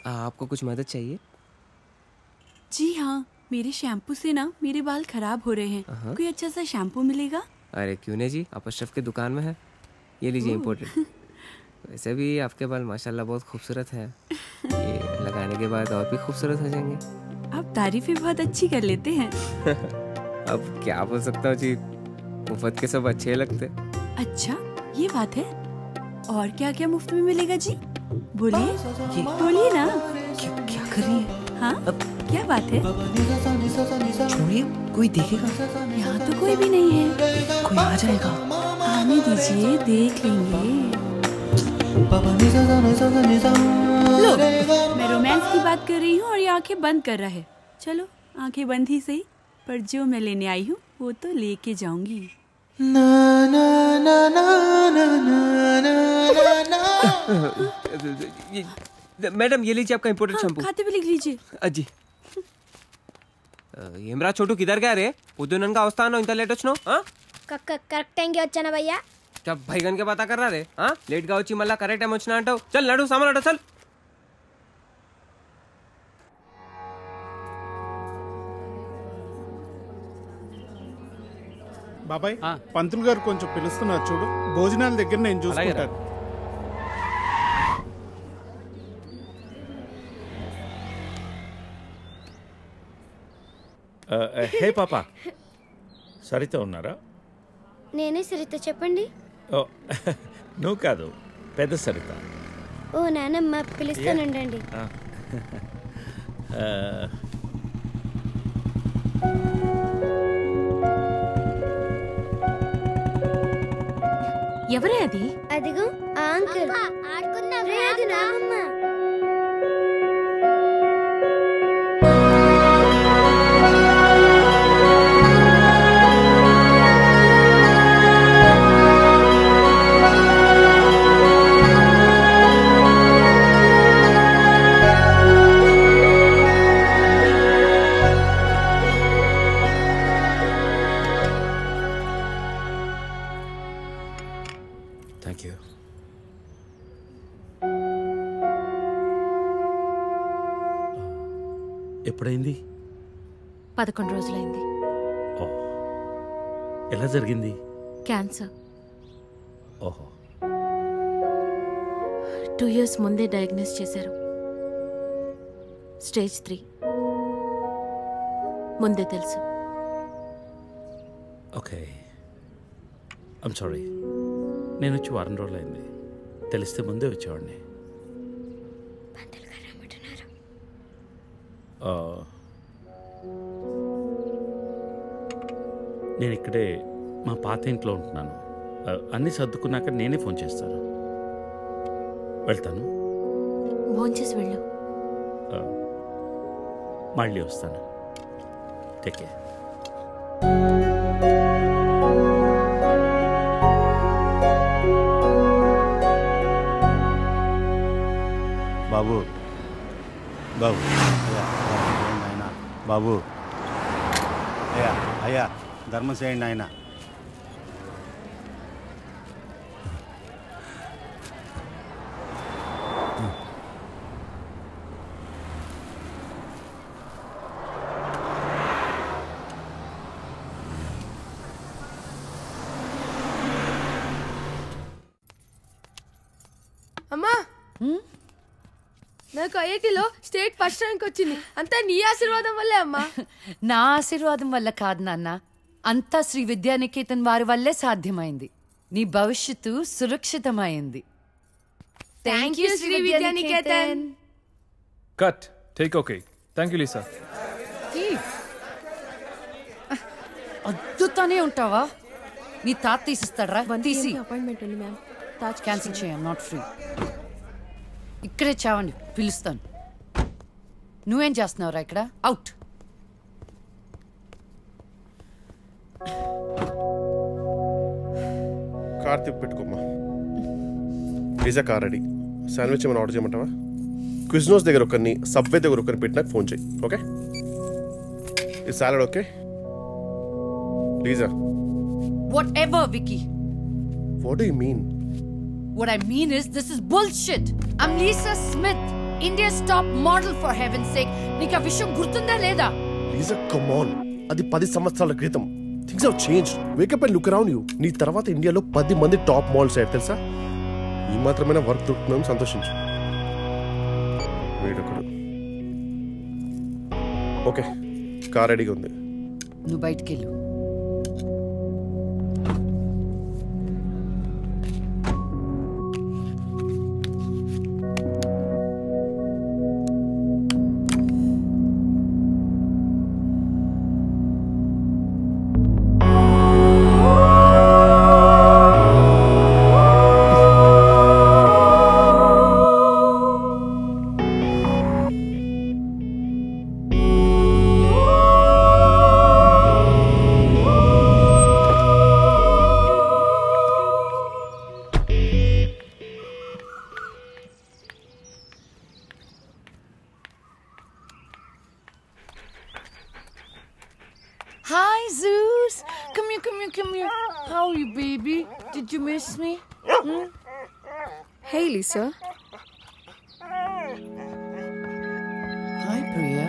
आपको कुछ मदद चाहिए? जी हाँ, मेरे शैम्पू से ना मेरे बाल खराब हो रहे हैं। कोई अच्छा सा शैम्पू मिलेगा? अरे क्यों नहीं जी, आप अशरफ की दुकान में है, ये लीजिए इम्पोर्टेड। वैसे भी आपके बाल माशाल्लाह बहुत खूबसूरत है, ये लगाने के बाद और भी खूबसूरत हो जाएंगे। आप तारीफें बहुत अच्छी कर लेते हैं। अब क्या बोल सकता हूँ जी, मुफ्त के सब अच्छे लगते। अच्छा, ये बात है। और क्या क्या मुफ्त में मिलेगा जी? बोलिए बोलिए ना। क्या कर रही है? हाँ, क्या बात है? छोड़िए, कोई देखेगा। यहाँ तो कोई भी नहीं है। कोई आ जाएगा। आने दीजिए, देख लेंगे। लो, मैं रोमांस की बात कर रही हूँ और ये आंखें बंद कर रहा है। चलो, आंखें बंद ही सही, पर जो मैं लेने आई हूँ वो तो लेके जाऊंगी। मैडम ये लीजिए आपका इम्पोर्टेड शैम्पू। खाते भी लिख लीजिए। अजी ఏమ్రా చోటు కిధర్ గా రే పొద్దుననగా వస్తాను ఇంత లేట్ వచ్చినావు కరెక్ట్ టైంకి వచ్చానా భయ్యా क्या भैगन के बात कर रहा रे लेट గా వచ్చి మళ్ళా కరెక్ట్ టైం వచ్చినా అంటావు చల్ నడు సామాన్ అట చల్ బాబాయ్ పంతులు గారు కొంచెం పిలుస్తున్నారు చూడు భోజనాల దగ్గర నేను చూసుకుంటాను హే పాపా సరిత ఉన్నారా నేనే సరిత చెప్పండి ఓ నువ్వు కాదు పెద్ద సరిత ఓ నానమ్మ పిలుస్తానండి ఎవరే అది? అదిగో ఆ అంకుల్ ఆడుకుందాం రే అది నానమ్మ థ్యాంక్ యూ ఎప్పుడైంది 11 రోజులైంది. ఓ ఎలా జరిగింది క్యాన్సర్. ఓహో 2 years ముందే డయాగ్నోస్ చేశారు. స్టేజ్ 3 ముందే తెలుసు. ఓకే ఐమ్ సారీ నేను వచ్చి వారం రోజులైంది తెలిస్తే ముందే వచ్చేవాడిని నేను ఇక్కడే మా పాత ఇంట్లో ఉంటున్నాను అన్నీ సర్దుకున్నాక నేనే ఫోన్ చేస్తాను వెళ్తాను భోంచేసి వెళ్ళు మళ్ళీ వస్తాను టేక్ కేర్ బాబు బాబు ఆయన బాబు అయ్యా అయ్యా ధర్మం చేయండి ఆయన అమ్మా నాకు ఐఐటీలో స్టేట్ ఫస్ట్ ర్యాంక్ వచ్చింది అంతా నీ ఆశీర్వాదం వల్లే అమ్మా నా ఆశీర్వాదం వల్ల కాదు నాన్న అంతా శ్రీ విద్యానికేతన్ వారి వల్లే సాధ్యమైంది నీ భవిష్యత్తు సురక్షితమైంది thank you Shri Vidyanikethan cut take okay thank you Lisa అద్దుతానే ఉంటావా నీ తాత తీసిస్తాడరా తీసి అపాయింట్మెంట్ ఉంది మ్యామ్ తాజ్ క్యాన్సిల్ చేయం నాట్ ఫ్రీ ఇక్కడే చావండి పిలుస్తాను నువ్వేం చేస్తున్నావురా ఇక్కడ అవుట్ కార్ తిప్పి పెట్టుకోమ్మా పిజ్జా కార్ రెడీ శాండ్విచ్ ఏమైనా ఆర్డర్ చేయమంటావా క్విజ్నోస్ దగ్గర ఒకరిని సబ్వే దగ్గర ఒకరిని పెట్టి నాకు ఫోన్ చేయి ఓకే ఈ salad okay లీజా whatever Vicky what do you mean what I mean is this is bullshit I'm Lisa Smith India's top model for heaven's sake. నీకు ఆ విషయం గుర్తుందా లేదా? లీజా కమ్ ఆన్, అది 10 సంవత్సరాల క్రితం. Things have changed. Wake up and look around you. నీ తర్వాత ఇండియాలో 10 మంది టాప్ మోడల్స్ అయ్యారు తెలుసా? ఈ మాత్రమైనా వర్క్ దొరుకుతుందని సంతోషించు. వీడొకడు. ఓకే, కార్ రెడీగా ఉంది. నువ్వు బయటికి వెళ్ళు. Hi, Zeus. Come here. How are you, baby? Did you miss me? Hey, Lisa. Hi, Priya.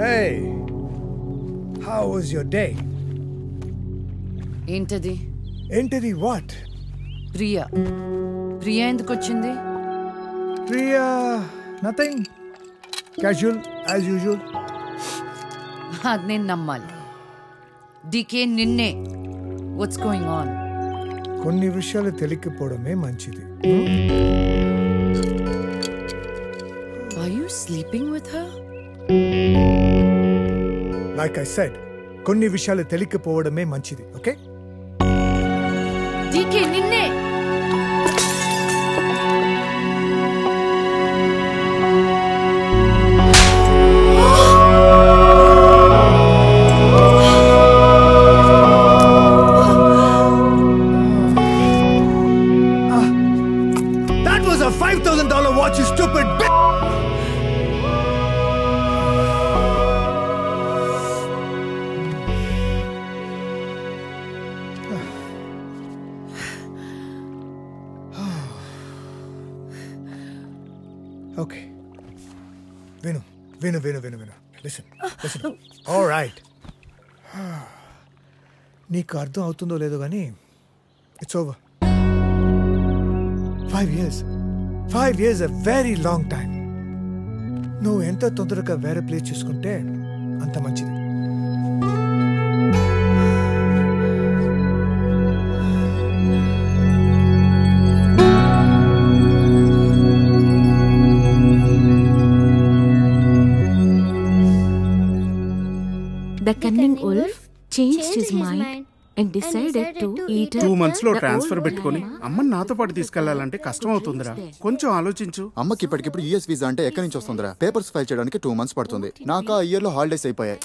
Hey, how was your day? ఏంటది? ఏంటది what? ప్రియా ఎందుకు వచ్చింది? Priya, nothing. Casual as usual. అది నేను నమ్మాలి. డీకే నిన్నే. What's going on? కొన్ని విషయాలు తెలియకపోవడమే మంచిది. Are you sleeping with her? Like I said, కొన్ని విషయాలు తెలియకపోవడమే మంచిది. ఓకే? డీకే నిన్నే. That was a $5,000 watch, you stupid bitch! Okay. Vinu. Listen. All right. నీకు అర్థం అవుతుందో లేదో కానీ it's over. 5 years. 5 years a very long time. నువ్వు ఎంత తొందరగా వేరే ప్లేస్ చూసుకుంటే అంత మంచిది. The cunning wolf changed his mind and decided to eat 2 months లో ట్రాన్స్ఫర్ పెట్టుకొని అమ్మని నాతో పాటు తీసుకెళ్లాలంటే కష్టం అవుతుందిరా. కొంచెం ఆలోచించు. అమ్మకి ఇప్పటికిప్పుడు యూఎస్ వీసా అంటే ఎక్కడి నుంచి వస్తుందిరా? పేపర్స్ ఫైల్ చేయడానికి 2 months పడుతుంది. నాకు ఆ ఇయర్ లో హాలిడేస్ అయిపోయాయి.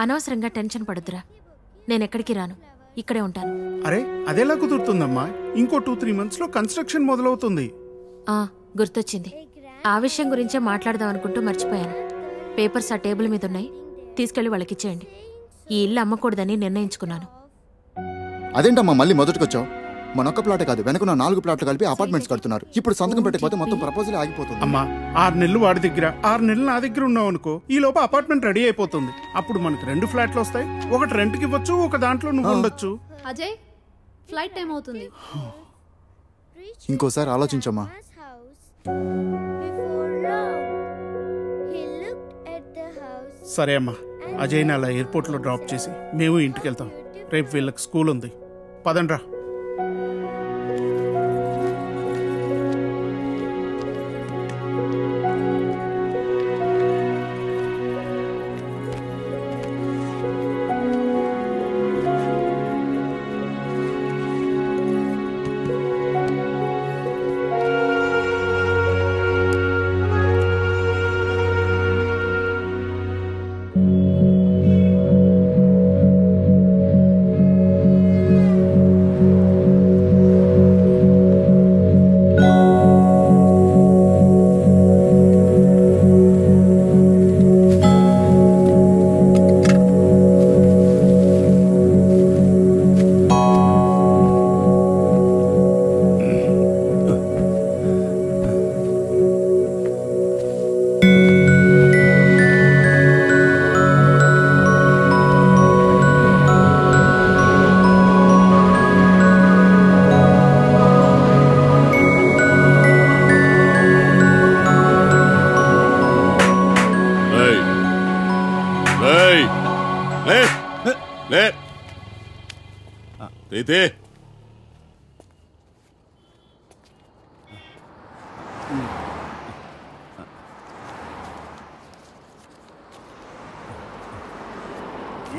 అనవసరంగా టెన్షన్ పడొద్దురా. నేను ఎక్కడికి రాను, ఇక్కడే ఉంటాను. అరే అదెలా కుదురుతుందమ్మా? ఇంకో 2-3 months లో కన్స్ట్రక్షన్ మొదలవుతుంది. గుర్తొచ్చింది. ఆ విషయం గురించే మాట్లాడదాం అనుకుంటూ మర్చిపోయాను. పేపర్స్ ఆ టేబుల్ మీద ఉన్నాయి, తీసుకెళ్లి వాళ్ళకి ఇచ్చేయండి. ఈ ఇల్లు అమ్మకూడదని నిర్ణయించుకున్నాను. అదేంటమ్మా మళ్ళీ మొదటికొచ్చావు? మనొక్క ప్లాట్ కాదు, వెనకున్న 4 ప్లాట్లు కలిపి అపార్ట్మెంట్స్ కడుతున్నారు. ఇప్పుడు సంతకం పెట్టకపోతే మొత్తం ప్రపోజల్ ఆగిపోతుంది. అమ్మా 6 నెలలు వాడి దగ్గర, 6 నెలలు నా దగ్గర ఉన్నావు అనుకో, ఈ లోపు అపార్ట్మెంట్ రెడీ అయిపోతుంది. అప్పుడు మనకు 2 ఫ్లాట్లు వస్తాయి. ఒకటి రెంట్కి ఇవ్వచ్చు, ఒక దాంట్లో నువ్వు ఉండొచ్చు. అజయ్, ఫ్లైట్ టైం అవుతుంది. ఇంకోసారి ఆలోచించమ్మా. సరే అమ్మా, అజయ్ని అలా ఎయిర్పోర్ట్లో డ్రాప్ చేసి మేము ఇంటికి వెళ్తాం. రేపు వీళ్ళకి స్కూల్ ఉంది. పదండ్రా.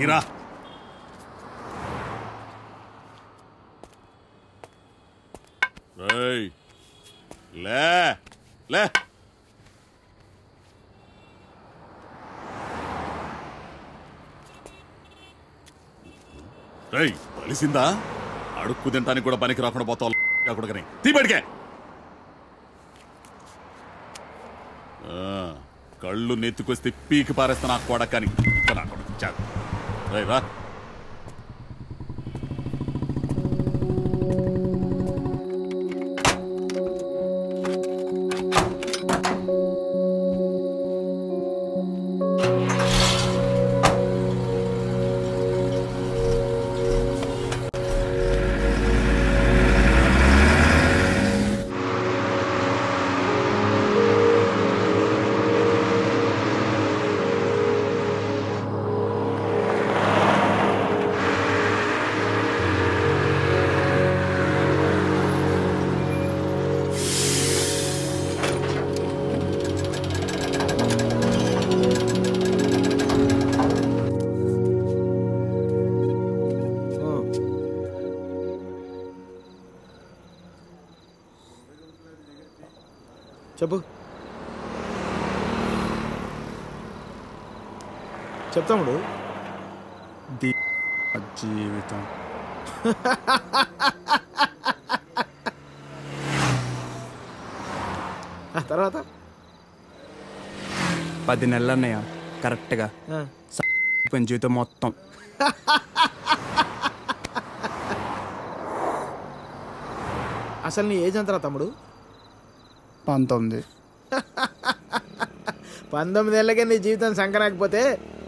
ఈరా లే లే కలిసిందా అడుక్కు తింటానికి కూడా పనికి రాకుండా పోతావు కొడుకని తీపడికే కళ్ళు నెత్తుకొస్తే పీకి పారేస్తా నాకు కొడకని నా కొడుకు రా చెప్పు చెప్తాముడు జీవితం తర్వాత 10 నెలలు అన్నయ్య కరెక్ట్గా జీవితం మొత్తం. అసలు నీ ఏజ్ ఎంతరా తమ్ముడు? 19. 19 ఏళ్ళకే నీ జీవితం సంకరాకపోతే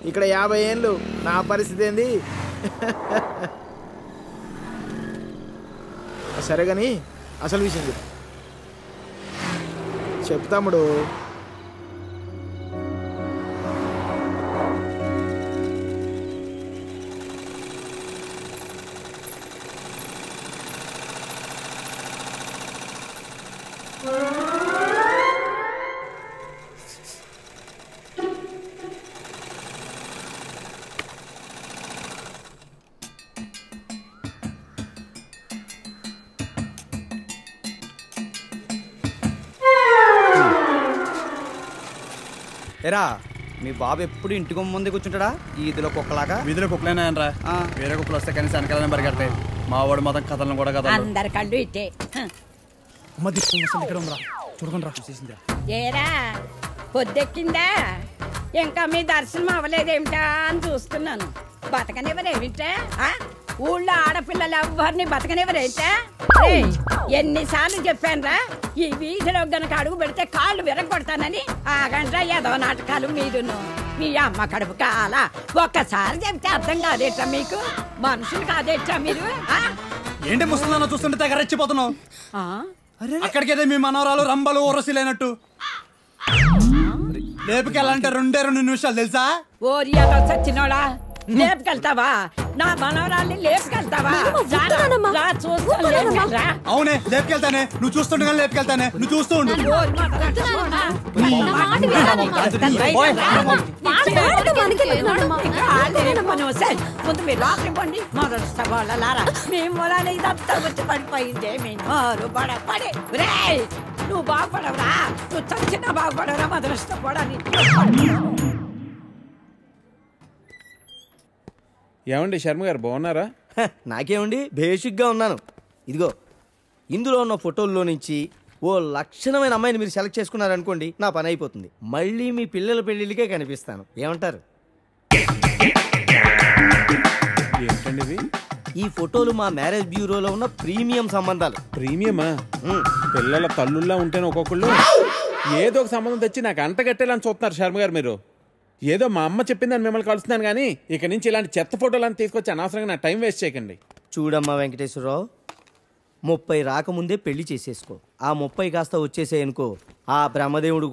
ఇక్కడ 50 ఏళ్ళు నా పరిస్థితి ఏంది? సరే కానీ అసలు విషయం చెప్తాముడు. ఎరా మీ బాబు ఎప్పుడు ఇంటి ముందే కూర్చుంటాడా? ఈదిలో కుక్కలాగా. వీధిలో కుక్కలేనాయనరా, వేరే కుక్కలు వస్తే కనీసం వెనకాలనే పరిగెడతాయి. మా వాడు మొత్తం కథలను కూడా కదా అందరి కళ్ళు ఇట్టే. చూడకుండా చూసేసిందా? ఏరా పొద్దెక్కిందా? ఇంకా మీ దర్శనం అవ్వలేదేమిటా అని చూస్తున్నాను. బతకనివ్వరేమిటా? ఊళ్ళో ఆడపిల్లలు ఎవ్వరిని బతకనివ్వరేమిటా? ఎన్నిసార్లు చెప్పానురా, ఈ వీధిలో గనక అడుగు పెడితే కాళ్ళు విరగొడతానని. ఆగండ్రా ఏదో నాటకాలు మీరును. మీ అమ్మ కడుపు కాల ఒక్కసారి చెప్తే అర్థం కాదేట్రా మీకు? మనుషులు కాదేట్రా మీరు? ఏంటి ముసలిదాన్ని చూస్తుంటే తెగ రెచ్చిపోతున్నావు? అక్కడికైతే మీ మనవరాలు రంబలు ఊరసిలేనట్టు లేపుకెళ్ళాలంటే 2 నిమిషాలు తెలుసా? ఓరి సచ్చినోడా, లేపుకెళ్తావా? నా మనవరాల్ని లేపుకెళ్తావా? అవునే లేపుకెళ్తానే, నువ్వు చూస్తుండగా లేపుకెళ్తానే, నువ్వు చూస్తూ ఉండు. ముందు మీరు లోపలికి పండి. మొదలుస్తా వాళ్ళలారా, మేము వాళ్ళని ఇదంతా వచ్చి పడిపోయిందే. నువ్వు బాగుపడవురా, నువ్వు చచ్చినా బాగుపడవురా. మొదలుస్తా పడని. ఏమండి శర్మ గారు బాగున్నారా? నాకేమండి, బేసిక్గా ఉన్నాను. ఇదిగో ఇందులో ఉన్న ఫోటోల్లో నుంచి ఓ లక్షణమైన అమ్మాయిని మీరు సెలెక్ట్ చేసుకున్నారనుకోండి, నా పని అయిపోతుంది. మళ్ళీ మీ పిల్లల పెళ్ళిళ్ళకే కనిపిస్తాను. ఏమంటారు? ఏంటండి ఇవి? ఈ ఫోటోలు మా మ్యారేజ్ బ్యూరోలో ఉన్న ప్రీమియం సంబంధాలు. ప్రీమియమా? పిల్లల తల్లుల్లా ఉంటేనే ఒక్కొక్కళ్ళు ఏదో ఒక సంబంధం తెచ్చి నాకు అంటగట్టేలని చూస్తున్నారు శర్మ గారు మీరు. ఏదో మా అమ్మ చెప్పిందని మిమ్మల్ని కలుస్తున్నాను కానీ ఇక నుంచి ఇలాంటి చెత్త ఫోటోలను తీసుకొచ్చి అనవసరంగా నా టైం వేస్ట్ చేయకండి. చూడమ్మా వెంకటేశ్వరరావు, 30 రాకముందే పెళ్లి చేసేసుకో. ఆ 30 కాస్త వచ్చేసేయనుకో, ఆ బ్రహ్మదేవుడు